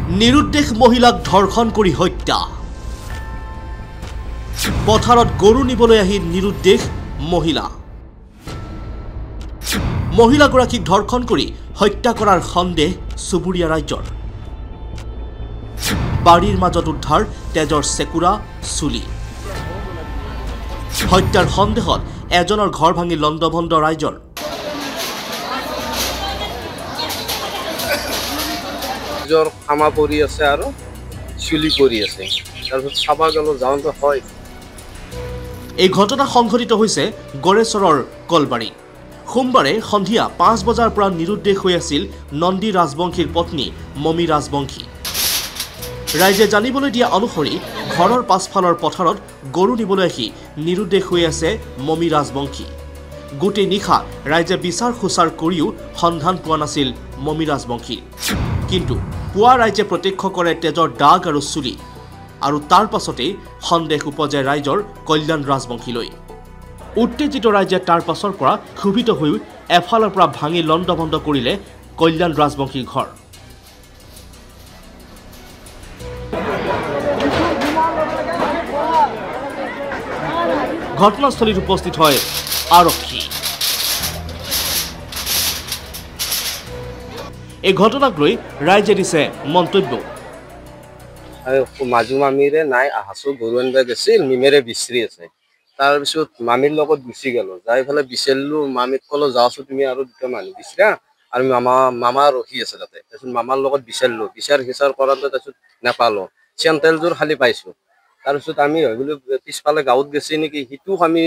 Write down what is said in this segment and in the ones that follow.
নিৰুদ্দেশ মহিলাক ধৰ্ষণ কৰি হত্যা পথাৰত গৰু নিবলৈ আহি নিৰুদ্দেশ মহিলা মহিলাগৰাকীক ধৰ্ষণ কৰি হত্যা কৰাৰ সন্দেহ চুবুৰীয়া ৰাজ্যৰ বাৰীৰ মাজত উদ্ধাৰ তেজৰ চেকুৰা চুলি হত্যাৰ সন্দেহত এজনৰ ঘৰ ভাঙি লণ্ডভণ্ড ৰাইজৰ জৰ খামা পৰি আছে আৰু চুলি পৰি আছে তাৰপিছত চাবা গ'ল যাওঁতে হয় এই ঘটনা সংঘটিত হৈছে গড়েশ্বৰৰ কলবাৰী সোমবাৰে সন্ধিয়া 5 বজাৰ পৰা নিৰুদ্দেশ হৈ আছিল নন্দী ৰাজবংশীৰ পত্নী মমি ৰাজবংশী ৰাইজে জানিবলৈ দিয়া অনুসৰি ঘৰৰ পাছফালৰ পথাৰত গৰু নিবলৈ আহি নিৰুদ্দেশ হৈ আছে মমি ৰাজবংশী গোটেই নিশা ৰাইজে বিচাৰ খুচাৰ কৰিও সন্ধান পোৱা নাছিল মমি ৰাজবংশী কিন্তু পুৱা ৰাইজে প্ৰত্যক্ষ কৰে তেজৰ দাগ আৰু চুলি আৰু তাৰ পাছতে সন্দেহ উপজে ৰাইজৰ কল্যাণ ৰাজবংশীলৈ উত্তেজিত ৰাইজে তাৰ পাছৰ পৰা ক্ষোভিত হৈ এফালৰ পৰা ভাঙি লণ্ডভণ্ড কৰিলে কল্যাণ ৰাজবংশীৰ ঘৰ ঘটনাস্থলীত উপস্থিত হয় আৰক্ষী এই ঘটনাক লৈ ৰাইজে দিছে মন্তব্য মাজু মামীৰে নাই আহাছো গৰু আনিব গৈছিল মিমেৰে বিচাৰি আছে তাৰপিছত মামীৰ লগত গুচি গ'লো যাই পেলাই বিচাৰিলো মামীক ক'লো যাওঁছো তুমি আৰু দুটা মানুহ বিচাৰা আৰু মামা ৰখি আছে তাতে তাৰপিছত মামাৰ লগত বিচাৰিলো বিচাৰ কৰাতে তাৰপিছত নাপালো চেণ্টেলযোৰ খালি পাইছো তাৰপিছত আমি ভাবিলো পিছফালে গাঁৱত গৈছে নেকি সিটো আমি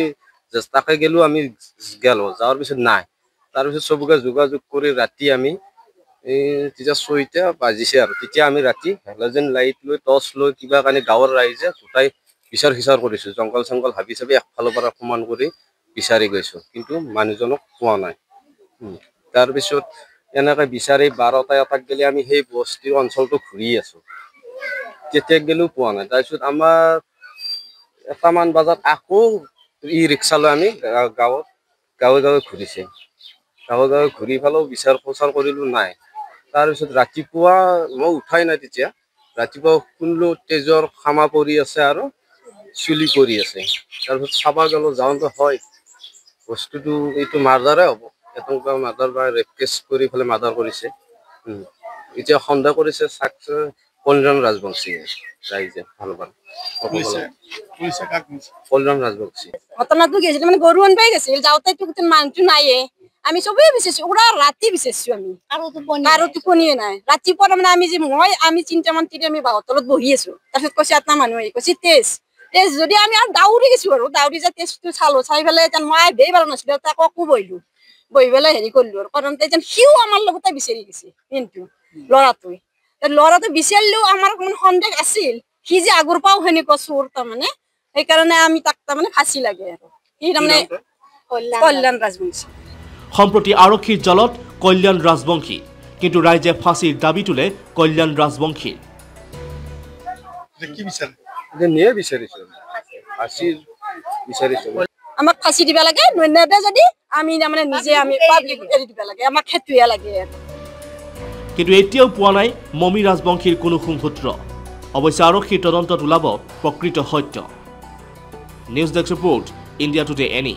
তাকে গেলো আমি গেলো যাওয়াৰ পিছত নাই তাৰপিছত চবকে যোগাযোগ কৰি ৰাতি আমি তেতিয়া 6টা বাজিছে আৰু তেতিয়া আমি ৰাতি হেলোজেন লাইট লৈ টৰ্চ লৈ কিবা কানি গাঁৱৰ ৰাইজে গোটাই বিচাৰ কৰিছো জংগল চংগল হাবি চাবি একফালৰ পৰা সমান কৰি বিচাৰি গৈছো কিন্তু মানুহজনক পোৱা নাই তাৰপিছত এনেকৈ বিচাৰি 12টা এটাক গেলে আমি সেই বস্তিৰ অঞ্চলটো ঘূৰি আছো কেতিয়া গেলো পোৱা নাই তাৰপিছত আমাৰ 1মান বজাত আকৌ ই ৰিক্সা লৈ আমি গাঁৱে ঘূৰিছে গাঁৱে ঘূৰি পেলাও বিচাৰ খোচাৰ কৰিলো নাই তাৰপিছত ৰাতিপুৱা মই উঠাই নাই তেতিয়া ৰাতিপুৱা শুনলো তেজৰ খামা পৰি আছে আৰু চুলি পৰি আছে তাৰপিছত চাবা গ'ল যাওঁতে হয় বস্তুটো এইটো মাৰ্ডাৰে হ'ব এটংকা মাৰ্ডাৰ বা ৰেপ কেছ কৰি পেলাই মাৰ্ডাৰ কৰিছে এতিয়া সন্দেহ কৰিছে কল্যাণ ৰাজবংশী ৰাইজে ভাল কল্যাণ ৰাজবংশী ঘটনাটো কি হৈছিল মানে গৰু আনিবাই গৈছিল যাওঁতে মানুহটো নাইয়ে আমি চবেই বিচাৰিছো ওৰা ৰাতি বিচাৰিছো আমি আৰু টোপনিয়ে নাই ৰাতিপুৱা তাৰমানে আমি 3টামান আমি বাহৰ তলত বহি আছো তাৰপিছত কৈছে এটা মানুহ আহি কৈছে তেজ যদি আমি আৰু দাউৰি গৈছো আৰু দাউৰি যে তেজটো চালো চাই পেলাই মই বেই ভাল নাছিলো তাক আকৌ বহি পেলাই হেৰি কৰিলো আৰু কাৰণ সিও আমাৰ লগতে বিচাৰি গৈছে কিন্তু ল'ৰাটো বিচাৰিলেও আমাৰ কোনো সন্দেহ আছিল সি যে আগৰ পৰাও সেনেকুৱা চোৰ তাৰমানে সেইকাৰণে আমি তাক তাৰমানে ফাঁচি লাগে আৰু সি তাৰমানে কল্যাণ ৰাজবংশী সম্প্ৰতি আৰক্ষীৰ জলত কল্যাণ ৰাজবংশী কিন্তু ৰাইজে ফাঁচীৰ দাবী তোলে কল্যাণ ৰাজবংশীৰ আমাক ফাঁচি দিব লাগে নেদে যদি আমি তাৰমানে নিজে আমি পাব্লিক এৰি দিব লাগে আমাক সেইটোৱে লাগে কিন্তু এতিয়াও পোৱা নাই মমি ৰাজবংশীৰ কোনো সুংসূত্ৰ অৱশ্যে আৰক্ষীৰ তদন্তত ওলাব প্ৰকৃত সত্য news desk report India today any